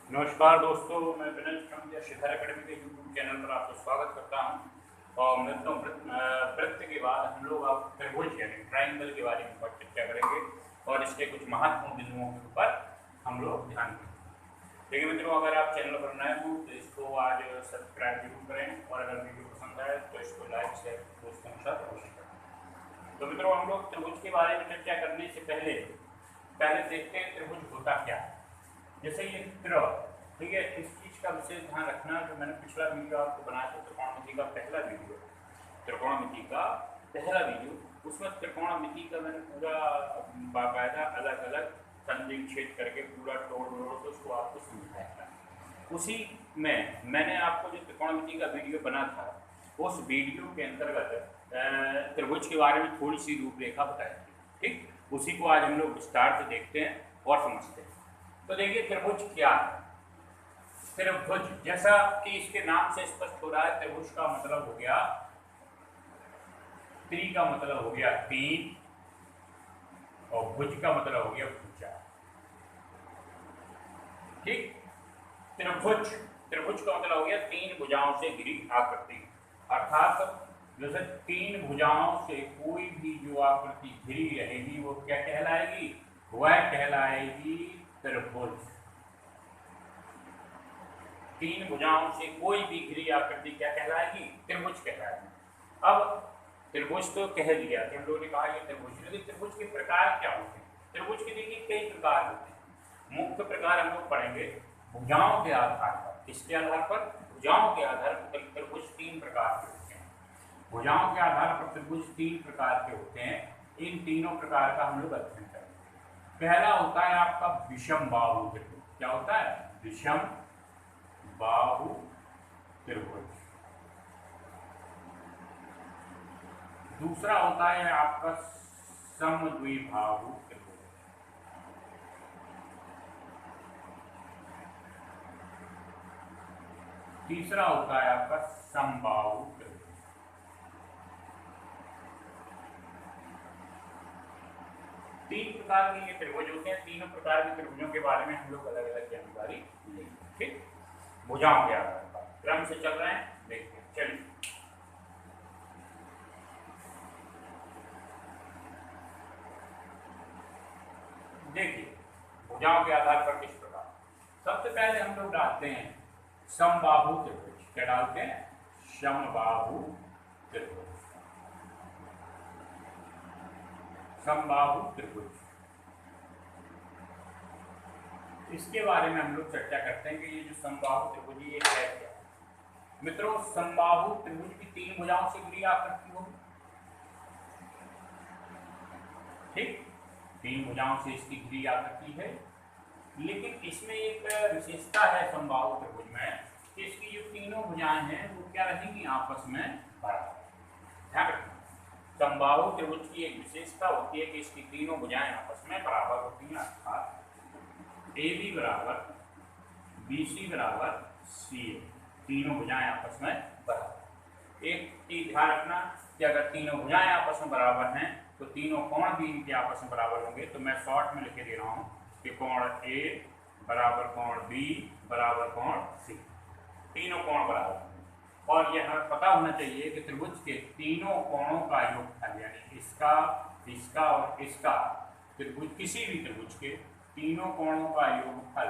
नमस्कार दोस्तों, मैं विनय चौंकिया शिखर एकेडमी के यूट्यूब चैनल पर आपको स्वागत करता हूं। और मित्रों, नृत्य के बाद हम लोग अब त्रिभुज यानी ट्राइंगल के बारे में चर्चा करेंगे और इसके कुछ महत्वपूर्ण बिंदुओं के ऊपर हम लोग ध्यान देंगे। देखिए मित्रों, अगर आप चैनल पर नए हो तो इसको आज सब्सक्राइब जरूर करें और अगर वीडियो पसंद आए तो इसको लाइक शेयर दोस्तों के साथ अवश्य करें। तो मित्रों, हम लोग त्रिभुज के बारे में चर्चा करने से पहले देखते हैं त्रिभुज होता क्या है। जैसे ये त्रिभुज, ठीक है, इस चीज का विशेष ध्यान रखना। जो मैंने पिछला वीडियो आपको बनाया था त्रिकोणमिति का पहला वीडियो, उसमें त्रिकोणमिति का मैंने पूरा बाकायदा अलग अलग संधि छेद करके पूरा तोड़ के उसको आपको समझाया था। उसी में मैंने आपको जो त्रिकोणमिति का वीडियो बना था उस वीडियो के अंतर्गत त्रिभुज के बारे में थोड़ी सी रूपरेखा बताई थी। ठीक, उसी को आज हम लोग विस्तार से देखते हैं और समझते हैं। तो देखिए त्रिभुज क्या है। त्रिभुज जैसा कि इसके नाम से स्पष्ट हो रहा है, त्रिभुज का मतलब हो गया, त्रि का मतलब हो गया तीन और भुज का मतलब हो गया भुजा। ठीक, त्रिभुज का मतलब हो गया तीन भुजाओं से घिरी आकृति, अर्थात जैसे तीन भुजाओं से कोई भी जो आकृति घिरी रहेगी वो क्या कहलाएगी? वह कहलाएगी त्रिभुज। तीन भुजाओं से कोई भी घिरी आकृति क्या कहलाएगी? त्रिभुज कहलाएगी। अब त्रिभुज तो कह दिया कि हम लोगों ने कहा ये त्रिभुज, लेकिन त्रिभुज के प्रकार क्या होते हैं? त्रिभुज के देखिए कई प्रकार होते हैं। मुख्य प्रकार हम लोग पढ़ेंगे भुजाओं के आधार पर। किसके आधार पर? भुजाओं के आधार पर त्रिभुज तीन प्रकार के होते हैं। भुजाओं के आधार पर त्रिभुज तीन प्रकार के होते हैं। इन तीनों प्रकार का हम लोग अध्ययन करेंगे। पहला होता है आपका विषम बाहु त्रिभुज। क्या होता है? विषम बाहु त्रिभुज। दूसरा होता है आपका समद्विबाहु त्रिभुज। तीसरा होता है आपका समबाहु त्रिभुज। तीन प्रकार के ये त्रिभुज होते हैं। तीनों प्रकार के त्रिभुजों के बारे में हम लोग अलग अलग जानकारी लेंगे। ठीक, भुजाओं के आधार पर क्रम से चल रहे हैं, देखते हैं। चलिए देखिए भुजाओं के आधार पर किस प्रकार। सबसे पहले हम लोग डालते हैं समबाहु त्रिभुज। क्या डालते हैं? समबाहु त्रिभुज। समबाहु त्रिभुज, इसके बारे में हम लोग चर्चा करते हैं कि ये जो समबाहु त्रिभुज ये है क्या। मित्रों, समबाहु त्रिभुज की तीन भुजाओं से घिरी आकृति होगी। ठीक, तीन भुजाओं से इसकी घिरी आकृति है, लेकिन इसमें एक विशेषता है समबाहु त्रिभुज में कि इसकी जो तीनों भुजाएं हैं वो क्या रहेंगी? आपस में बराबर। ध्यान रखना, समबाहु त्रिभुज की एक विशेषता होती है कि इसकी तीनों भुजाएं आपस में बराबर होती हैं, अर्थात AB बराबर BC बराबर CA, तीनों भुजाएं आपस में बराबर। एक चीज ध्यान रखना कि अगर तीनों भुजाएं आपस में बराबर हैं तो तीनों कोण भी इनके आपस में बराबर होंगे। तो मैं शॉर्ट में लिख दे रहा हूं कि कोण A बराबर कोण B बराबर कोण C, तीनों कोण बराबर। और यह हमें पता होना चाहिए कि त्रिभुज के तीनों कोणों का योगफल, यानी इसका, इसका और इसका, त्रिभुज किसी भी त्रिभुज के तीनों कोणों का योगफल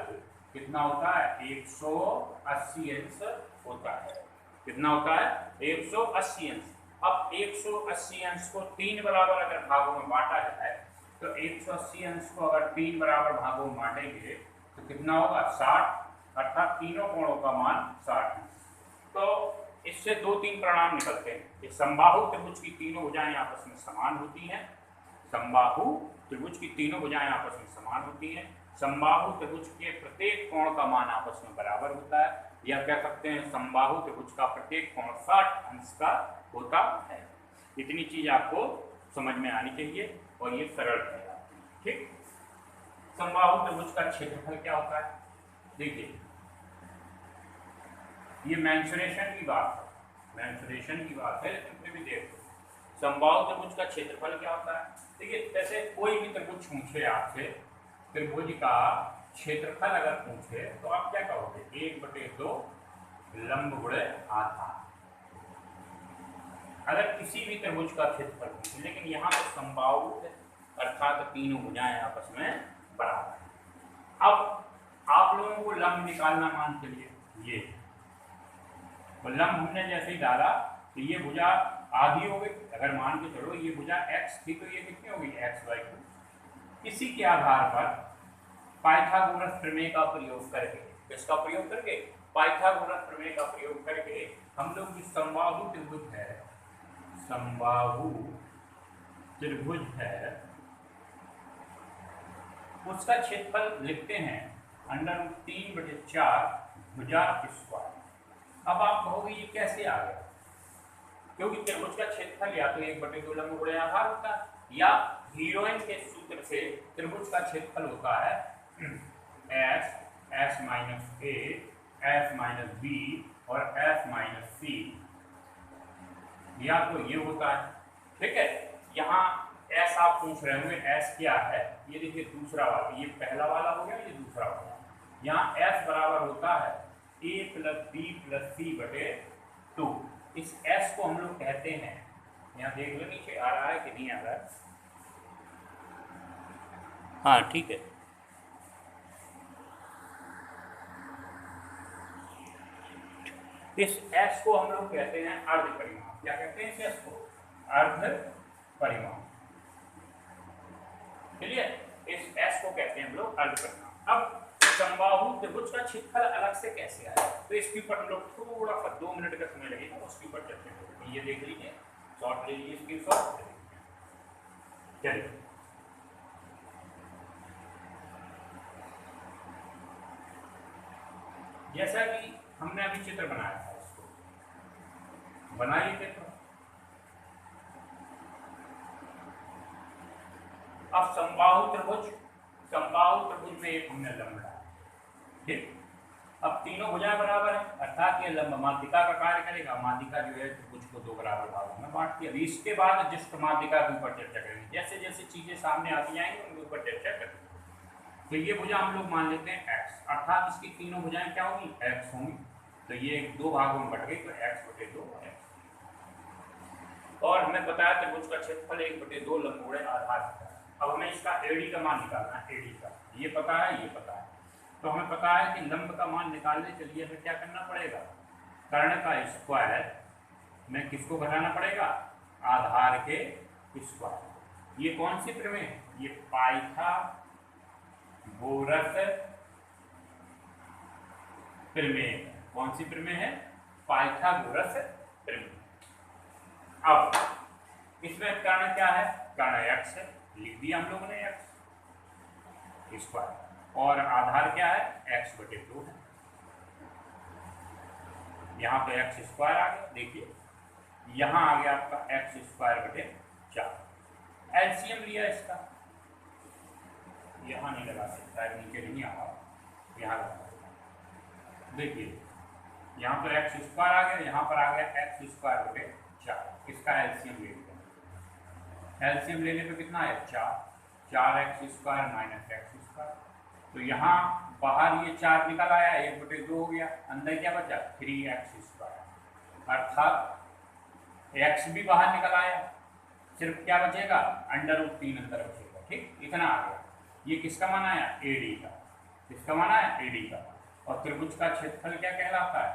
कितना होता है? 180 अंश होता है। कितना होता है? 180 अंश। अब 180 अंश को तीन बराबर अगर भागों में बांटा जाए तो 180 अंश को अगर तीन बराबर भागों में बांटेंगे तो कितना होगा? 60, अर्थात तीनों कोणों का मान 60 है। तो इससे दो तीन परिणाम निकलते हैं कि समबाहु त्रिभुज की तीनों भुजाएं आपस में समान होती हैं। समबाहु त्रिभुज की तीनों भुजाएं आपस में समान होती हैं। समबाहु त्रिभुज के प्रत्येक कोण का मान आपस में बराबर होता है, या कह सकते हैं समबाहु त्रिभुज का प्रत्येक कोण 60 अंश का होता है। इतनी चीज आपको समझ में आनी चाहिए और ये सरल है। ठीक, समबाहु त्रिभुज का क्षेत्रफल क्या होता है? देखिए, ये मेंसुरेशन की बात है, लेकिन फिर भी देखो समबाहु त्रिभुज का क्षेत्रफल क्या होता है। देखिए, जैसे कोई भी त्रिभुज पूछे आपसे त्रिभुज का क्षेत्रफल अगर पूछे तो आप क्या कहोगे, 1/2 लंब गुणे आधार, अगर किसी भी त्रिभुज का क्षेत्रफल पूछे। लेकिन यहाँ पे समबाहु अर्थात तीनों भुजाएं आपस में बराबर है। अब आप लोगों को लंब निकालना, मान चलिए ये, तो लंब हमने जैसे ही डाला तो ये भुजा आधी हो गई। अगर मान के चलो ये भुजा x थी तो ये कितनी होगी, x/2। इसी के आधार पर पाइथागोरस प्रमेय का प्रयोग करके, किसका प्रयोग करके, पाइथागोरस प्रमेय का प्रयोग करके हम लोग जो समबाहु त्रिभुज है, समबाहु त्रिभुज है, उसका क्षेत्रफल लिखते हैं √3/4 भुजा स्क्वायर। अब आप कहोगे ये कैसे आ गया, क्योंकि त्रिभुज का क्षेत्रफल या तो 1/2 लंब गुणे आधार होता है, या हीरोइन के सूत्र से त्रिभुज का क्षेत्रफल होता है s, s-a, s-b और s-c, या तो ये होता है। ठीक है, यहाँ s आप पूछ रहे होंगे s क्या है, ये देखिए दूसरा वाला, ये पहला वाला हो गया, ये दूसरा वाला। यहाँ s बराबर होता है a + b + c/2। इस s को हम लोग कहते हैं, यहाँ देख लो नीचे आ रहा है कि नहीं आ रहा है, हाँ ठीक है, इस s को हम लोग कहते हैं अर्ध परिमाण। क्या कहते हैं इस s को, अर्ध परिमाण। चलिए, इस s को कहते हैं हम लोग अर्ध परिमाण। अब समबाहु त्रिभुज का क्षेत्रफल अलग से कैसे आया, तो इसके ऊपर हम लोग थोड़ा सा 2 मिनट का समय लगेगा, उसके ऊपर चर्चा करेंगे। ये देख लीजिए, शॉर्ट ले लीजिए, इसकी शॉर्ट। चलिए, जैसा कि हमने अभी चित्र बनाया था, इसको बनाइए चित्र। अब समबाहु त्रिभुज में एक हमने लंब डाला, ठीक। अब तीनों भुजाएं बराबर है, अर्थात ये लंब माध्यिका का कार्य करेगा। माध्यिका जो है त्रिभुज को 2 बराबर भागों में बांटती है। अभी इसके बाद जिस माध्यिका के ऊपर चर्चा करेंगे, जैसे जैसे चीजें सामने आती जाएंगी उनके ऊपर चर्चा करेंगे। तो ये भुजा हम लोग मान लेते हैं x, अर्थात इसकी तीनों भुजाएं क्या होंगी, x होंगी। तो ये 2 भागों में बट गई, तो x/2 x। और हमें बताया त्रिभुज का क्षेत्रफल 1/2 लंब गुणे आधार है। अब हमें इसका AD का मान निकालना है, AD का ये पता है, ये पता है। तो हमें पता है कि लंब का मान निकालने के लिए हमें क्या करना पड़ेगा, कर्ण का स्क्वायर में किसको घटाना पड़ेगा, आधार के स्क्वायर। ये कौन सी प्रमेय है, ये पाइथागोरस प्रमेय। कौन सी प्रमेय है, पाइथागोरस प्रमेय। अब इसमें कर्ण क्या है, कर्ण x है, लिख दिया हम लोगों ने x स्क्वायर, और आधार क्या है, x/2 है। यहाँ पे x स्क्वायर आ गया, देखिए यहाँ आ गया आपका x²/4। एलसीएम लिया इसका, यहाँ नहीं लगा सकता है, नीचे नहीं आ रहा, यहाँ लगा। देखिए यहाँ पर x² आ गया, यहाँ पर आ गया x²/4। इसका एलसीएम ले लिया, एलसीएम लेने पे कितना है, 4x² - x²। तो यहाँ बाहर ये 4 निकल आया, 1/2 हो गया, अंदर क्या बचा, 3x²। अर्थात x भी बाहर निकल आया, सिर्फ क्या बचेगा, √3 अंदर बचेगा। ठीक, इतना आ गया। ये किसका मान आया, AD का। किसका मान आया, AD का। और त्रिभुज का क्षेत्रफल क्या कहलाता है,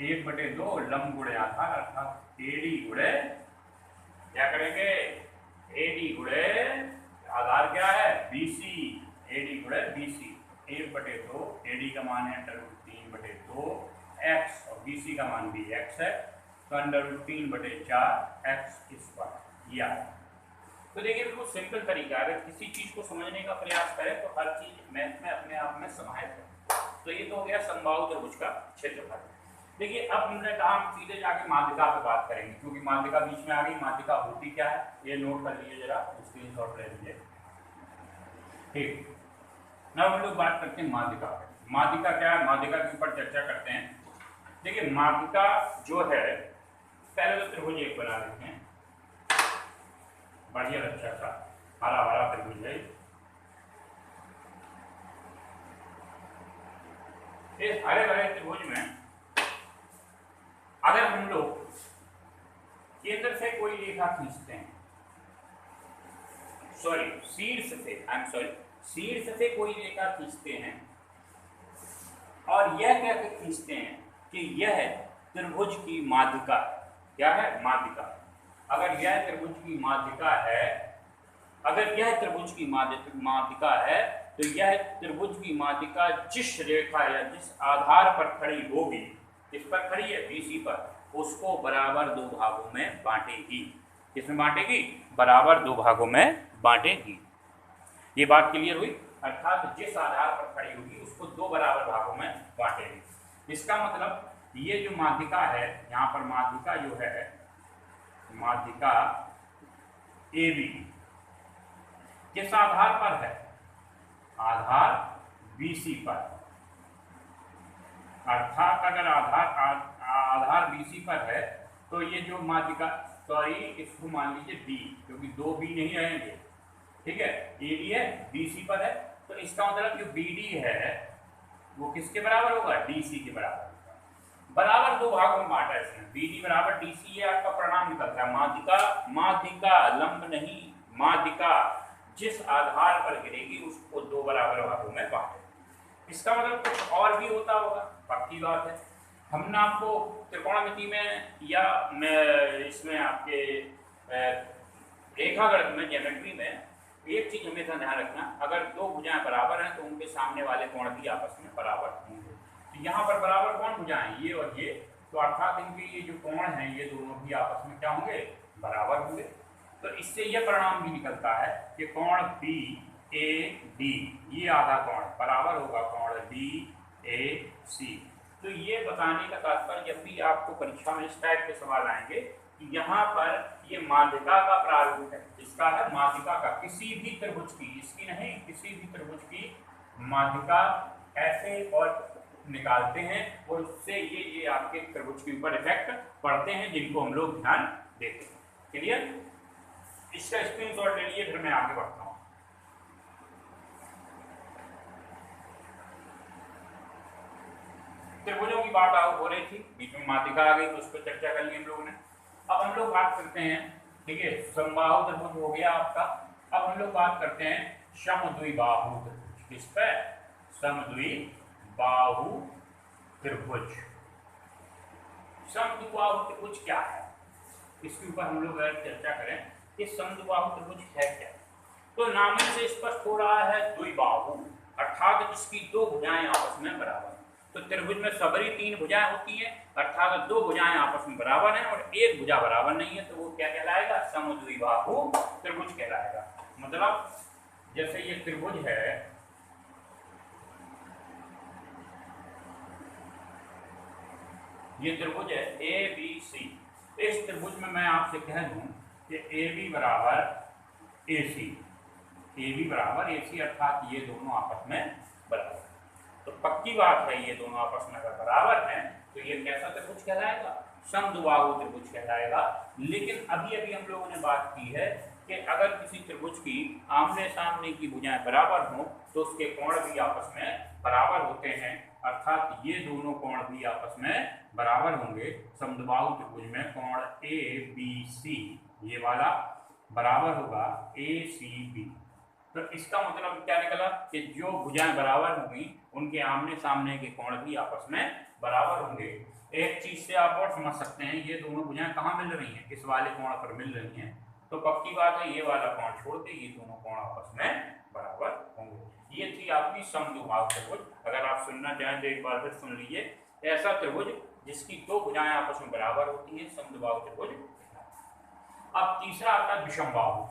1/2 लंब गुणे आधार, अर्थात AD गुणे, क्या करेंगे, AD गुणे आधार क्या है, BC, AD गुणे BC। 1/2 AD का मान है √3/2 x, और BC का मान भी x है, तो √3/4 x²। ये आया। तो देखिए बिल्कुल सिंपल तरीका है, अगर किसी चीज को समझने का प्रयास करें तो हर चीज मैथ में अपने आप में समाहित है। तो ये तो हो गया समबाहु त्रिभुज का क्षेत्रफल। देखिए अब हमने कहा हम सीधे जाके माध्यिका पे बात करेंगे, क्योंकि माध्यिका बीच में आ गई। माध्यिका होती क्या है, ये नोट कर लीजिए, जरा स्क्रीनशॉट ले लीजिए। ठीक, अब हम लोग बात करते हैं माध्यिका पे। माध्यिका क्या है, माध्यिका के ऊपर चर्चा करते हैं। देखिए माध्यिका जो है, पहले तो त्रिभुज एक बना लेते हैं, बढ़िया अच्छा सा हरा भरा त्रिभुज है। इस हरे भरे त्रिभुज में अगर हम लोग केंद्र से कोई रेखा खींचते हैं, शीर्ष से कोई रेखा खींचते हैं और यह कहकर खींचते हैं कि यह त्रिभुज की माध्यिका, क्या है, माध्यिका। अगर यह त्रिभुज की माध्यिका है, तो यह त्रिभुज की माध्यिका जिस रेखा या जिस आधार पर खड़ी होगी, किस पर खड़ी है, BC पर, उसको बराबर दो भागों में बांटेगी। किसमें बांटेगी, बराबर दो भागों में बांटेगी। ये बात क्लियर हुई, अर्थात जिस आधार पर खड़ी होगी उसको दो बराबर भागों में बांटेगी। इसका मतलब ये जो माध्यिका है, यहाँ पर माध्यिका जो है, माध्यिका AB किस आधार पर है, आधार BC पर। अर्थात अगर आधार BC पर है तो ये जो माध्यिका, इसको मान लीजिए B, क्योंकि दो B नहीं रहेंगे, ठीक है, AD है, BC पर है, तो इसका मतलब जो BD है वो किसके बराबर होगा, DC के बराबर। बराबर दो भागों में बांटा है इसने, BD बराबर DC, ये आपका परिणाम निकलता है। माध्यिका लंब नहीं, माध्यिका जिस आधार पर गिरेगी उसको दो बराबर भागों में बांटे। इसका मतलब कुछ और भी होता होगा, पक्की बात है। हमने आपको त्रिकोणमिति में या इसमें आपके रेखागणित में, ज्योमेट्री में एक चीज हमेशा ध्यान रखना, अगर दो भुजाएं बराबर हैं तो उनके सामने वाले कोण भी आपस में बराबर होंगे। तो यहाँ पर बराबर कौन भुजाएं, ये और ये, तो अर्थात इनके ये जो कोण हैं ये दोनों भी आपस में क्या होंगे, बराबर होंगे। तो इससे यह परिणाम भी निकलता है कि कोण BAD, ये आधा कोण बराबर होगा कोण DAC। तो ये बताने का तात्पर्य, जब भी आपको परीक्षा में इस टाइप के सवाल आएंगे कि यहाँ पर ये माध्यिका का प्रारूप है, इसका है माध्यिका का, किसी भी त्रिभुज की, इसकी नहीं, किसी भी त्रिभुज की माध्यिका ऐसे और निकालते हैं और उससे ये आपके त्रिभुज के ऊपर इफेक्ट पड़ते हैं, जिनको हम लोग ध्यान देते हैं। क्लियर, इसका स्क्रीनशॉट ले लीजिए, फिर मैं आगे बढ़ता हूँ। त्रिभुजों की बात हो रही थी, बीच में माध्यिका आ गई तो उस पर चर्चा कर ली हम लोगों ने। अब हम लोग बात करते हैं, ठीक है, समबाहु त्रिभुज हो गया आपका। अब हम लोग बात करते हैं समद्विबाहु त्रिभुज। किस पे, समद्विबाहु त्रिभुज। समद्विबाहु त्रिभुज क्या है, इसके ऊपर हम लोग अगर चर्चा करें कि समद्विबाहु त्रिभुज है क्या, तो नाम से स्पष्ट हो रहा है द्विबाहु, अर्थात इसकी दो भुजाएं आपस में बराबर। तो त्रिभुज में सबरी तीन भुजाएं होती हैं, अर्थात दो भुजाएं आपस में बराबर हैं और एक भुजा बराबर नहीं है, तो वो क्या कहलाएगा, समद्विबाहु त्रिभुज कहलाएगा। मतलब जैसे ये त्रिभुज है, ये त्रिभुज है ABC, इस त्रिभुज में मैं आपसे कह दूं कि AB बराबर AC, AB बराबर AC, अर्थात ये दोनों आपस में बराबर। तो पक्की बात है, ये दोनों आपस में अगर बराबर हैं तो ये कैसा त्रिभुज कहलाएगा, समद्विबाहु त्रिभुज कहलाएगा। लेकिन अभी अभी हम लोगों ने बात की है कि अगर किसी त्रिभुज की आमने सामने की भुजाएं बराबर हों तो उसके कोण भी आपस में बराबर होते हैं, अर्थात ये दोनों कोण भी आपस में बराबर होंगे। समद्विबाहु त्रिभुज में कोण ABC, ये वाला बराबर होगा ACB। तो इसका मतलब क्या निकला कि जो भुजाएं बराबर होंगी उनके आमने सामने के कोण भी आपस में बराबर होंगे। एक चीज से आप और समझ सकते हैं, ये दोनों भुजाएं कहाँ मिल रही हैं, इस वाले कोण पर मिल रही हैं, तो पक्की बात है ये वाला कोण छोड़ के ये दोनों कोण आपस में बराबर होंगे। ये थी आपकी समद्विबाहु त्रिभुज। अगर आप सुनना चाहें तो एक बार फिर सुन लीजिए, ऐसा त्रिभुज जिसकी दो भुजाएं आपस में बराबर होती हैं, समद्विबाहु त्रिभुज। अब तीसरा आता है विषमबाहु।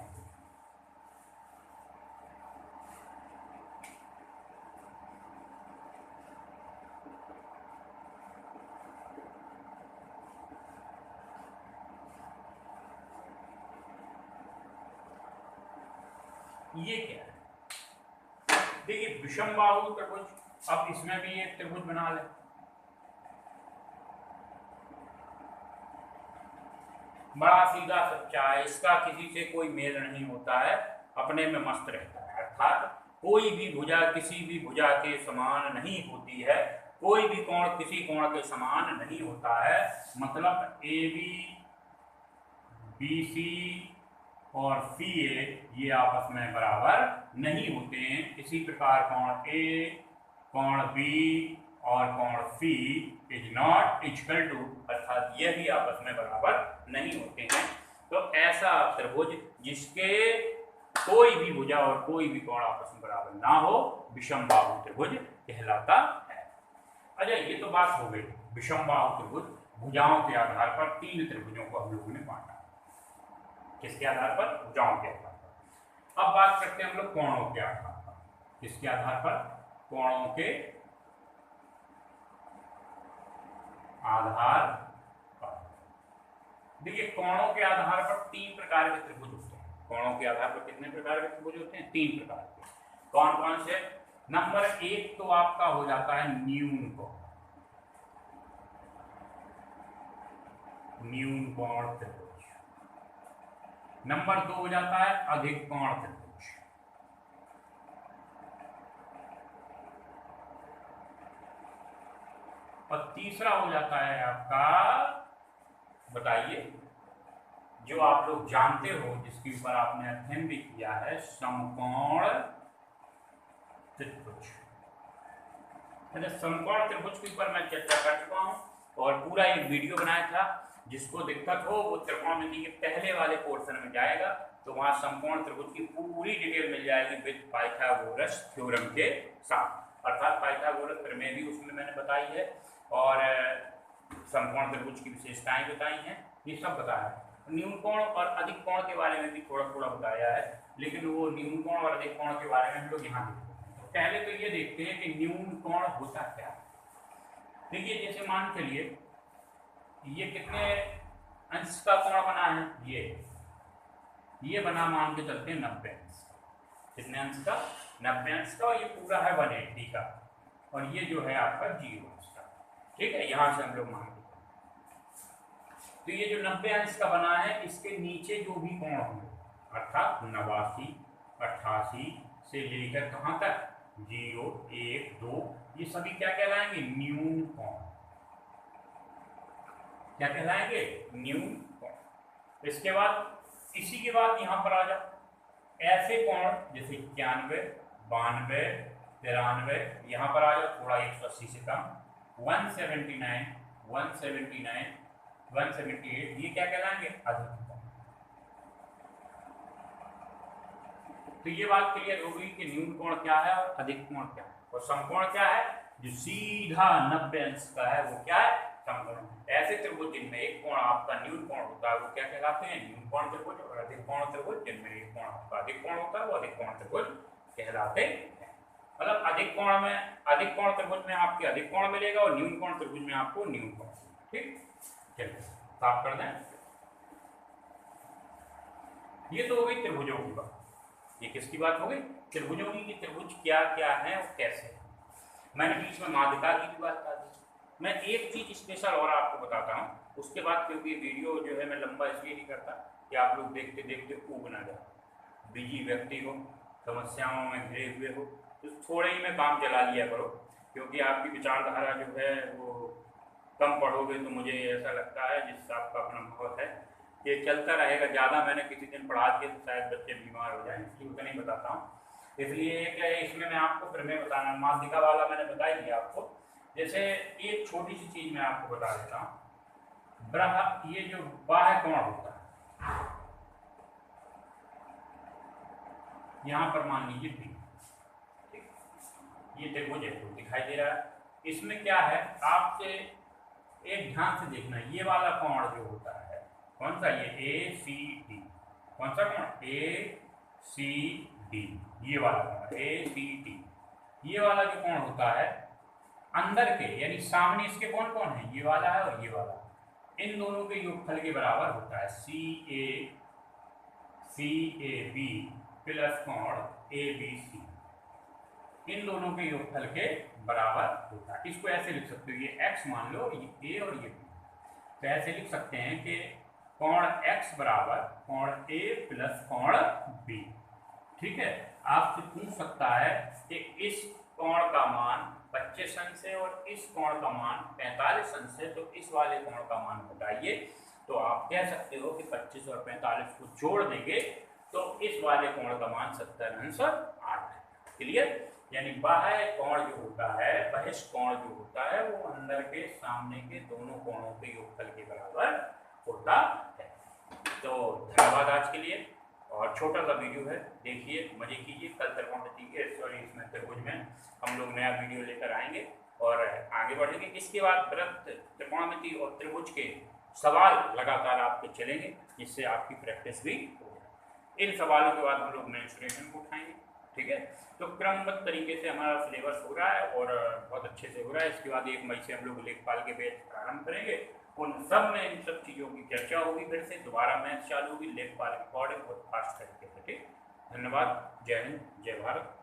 ये क्या है, देखिए विषमबाहु त्रिभुज, अब इसमें भी एक त्रिभुज बना ले, बड़ा सीधा सच्चा है, इसका किसी से कोई मेल नहीं होता है, अपने में मस्त रहता है, अर्थात कोई भी भुजा किसी भी भुजा के समान नहीं होती है, कोई भी कोण किसी कोण के समान नहीं होता है, मतलब ए बी, बी सी और सी ए ये आपस में बराबर नहीं होते हैं। इसी प्रकार कोण ए, कोण बी और कोण सी इज नॉट इक्वल टू, अर्थात ये भी आपस में बराबर नहीं होते हैं। तो ऐसा त्रिभुज जिसके कोई भी भुजा और कोई भी कोण आपस में बराबर ना हो विषमबाहु त्रिभुज कहलाता है। अच्छा, ये तो बात हो गई विषमबाहु त्रिभुज, भुजाओं के आधार पर तीन त्रिभुजों को हम लोगों ने बांटा। किसके आधार पर? भुजाओं के आधार पर। अब बात करते हैं हम लोग कोणों के आधार पर। किसके आधार पर? कोणों के आधार पर। देखिए, कोणों के आधार पर तीन प्रकार के त्रिभुज होते हैं। कोणों के आधार पर कितने प्रकार के त्रिभुज होते हैं? तीन प्रकार के। कौन कौन से? नंबर एक तो आपका हो जाता है न्यून कोण, न्यून कोण त्रिभुज। नंबर दो हो जाता है अधिक कोण त्रिभुज। और तीसरा हो जाता है आपका, बताइए, जो आप लोग जानते हो, जिसके ऊपर आपने अध्ययन भी किया है, समकोण त्रिभुज। समकोण त्रिभुज के ऊपर मैं चर्चा कर चुका हूं और पूरा एक वीडियो बनाया था। जिसको दिक्कत हो वो त्रिकोणमिति के पहले वाले पोर्शन में जाएगा, तो वहां समकोण त्रिभुज की पूरी डिटेल मिल जाएगी विद पाइथागोरस थ्योरम के साथ। अर्थात पाइथागोरस प्रमेय भी उसमें मैंने बताई है और समकोण त्रिभुज की विशेषताएं बताई हैं, ये सब बताया है। न्यून कोण और अधिक कोण के बारे में भी थोड़ा थोड़ा बताया है, लेकिन वो न्यून कोण और अधिक कोण के बारे में हम लोग यहाँ देखते हैं। पहले तो ये देखते हैं कि न्यून कोण होता क्या है। देखिए, जैसे मान चलिए ये कितने अंश का कोण बना है, ये बना, मान के चलते हैं 90 अंश। कितने अंश का? 90 अंश का। और ये पूरा है 180 का, और ये जो है आपका 0 अंश का। ठीक है, यहां से हम लोग मान लेते हैं। तो ये जो 90 अंश का बना है, इसके नीचे जो भी कोण होंगे, अर्थात 89, 88 से लेकर कहां तक? 0, 1, 2, ये सभी क्या कहलाएंगे? न्यून कोण। क्या कहलाएंगे? न्यून कोण। इसके बाद इसी के बाद यहां पर आ जाओ, ऐसे कोण जैसे 91, 92, 93, यहां पर आ जाओ थोड़ा 180 से कम, 179, 179, 178, ये क्या कहलाएंगे? अधिक कोण। तो ये बात क्लियर हो गई कि न्यून कोण क्या है और अधिक कोण क्या है। और समकोण क्या है? जो सीधा 90 अंश का है वो क्या है? समकोण। ऐसे त्रिभुज जिनमें एक कोण आपका न्यून कोण होता है वो क्या कहलाते हैं? न्यून कोण त्रिभुज। और अधिक कोण त्रिभुज जिनमें एक कोण आपका अधिक कोण होता है वो अधिक कोण त्रिभुज कहलाते हैं। मतलब अधिक कोण त्रिभुज में आपके अधिक कोण मिलेगा और न्यून कोण त्रिभुज में आपको न्यून कोण। ठीक, चलिए साफ कर दें। ये तो हो गई त्रिभुजों की बात। ये किसकी बात हो गई? त्रिभुजों की। त्रिभुज क्या क्या है और कैसे है। मैंने बीच में माध्यिका की भी बात कर दी। मैं एक चीज स्पेशल और आपको बताता हूँ, उसके बाद, क्योंकि वीडियो जो है मैं लंबा इसलिए नहीं करता कि आप लोग देखते देखते ऊब ना जाए, बिजी व्यक्ति हो, समस्याओं में घिरे हुए हो, तो थोड़े ही में काम चला लिया करो। क्योंकि आपकी विचारधारा जो है वो कम पढ़ोगे तो मुझे ऐसा लगता है, जिससे आपका अपना बहुत है, ये चलता रहेगा। ज़्यादा मैंने किसी दिन पढ़ा दिया तो शायद बच्चे बीमार हो जाएं, इसलिए उतना नहीं बताता हूँ। इसलिए क्या है, इसमें मैं आपको प्रमेय बताना, माध्यिका वाला मैंने बता ही दिया आपको। जैसे एक छोटी सी चीज मैं आपको बता देता हूँ, ये जो बाह्य कोण होता है, यहाँ पर मान लीजिए बी, ठीक, ये त्रिभुज दिखाई दे रहा है। इसमें क्या है, आपसे एक ध्यान से देखना, ये वाला कोण जो होता है कौन सा? ये ए सी डी। कौन सा कोण? ए सी डी, ये वाला कोण ए सी डी। ये वाला जो कोण होता है अंदर के, यानी सामने इसके कौन कौन है? ये वाला है और ये वाला। इन दोनों के योगफल के बराबर होता है सी ए बी प्लस कोण ए बी सी। इन दोनों के योगफल के बराबर होता है। इसको ऐसे लिख सकते हो, ये x मान लो, ये a और ये b। तो ऐसे लिख सकते हैं कि कोण x बराबर कोण a प्लस कोण b। ठीक है, आपसे पूछ सकता है कि इस कोण का मान 25 अंश है और इस कोण का मान 45 अंश है, तो इस वाले कोण का मान बताइए। तो आप कह सकते हो कि 25 और 45 को जोड़ देंगे तो इस वाले कोण का मान 70 अंश और 8 है। क्लियर? यानी बाह्य कोण जो होता है, बहिष्ठ कोण जो होता है, वो अंदर के सामने के दोनों कोणों के योगफल के बराबर होता है। तो धन्यवाद आज के लिए, और छोटा सा वीडियो है, देखिए, मजे कीजिए। कल त्रिकोणमिति के इसमें त्रिभुज में हम लोग नया वीडियो लेकर आएंगे और आगे बढ़ेंगे। इसके बाद वृत्त, त्रिकोणमिति और त्रिभुज के सवाल लगातार आपके चलेंगे, जिससे आपकी प्रैक्टिस भी हो जाए। इन सवालों के बाद हम लोग मेंसुरेशन को उठाएंगे। ठीक है, तो क्रमबद्ध तरीके से हमारा सिलेबस हो रहा है और बहुत अच्छे से हो रहा है। इसके बाद 1 मई से हम लोग लेखपाल के बैच प्रारंभ करेंगे। उन सब में इन सब चीज़ों की चर्चा होगी, फिर से दोबारा मैथ चालू होगी, लेखपाल रिकॉर्डिंग और फास्ट तरीके से। ठीक, धन्यवाद। जय हिंद, जय भारत।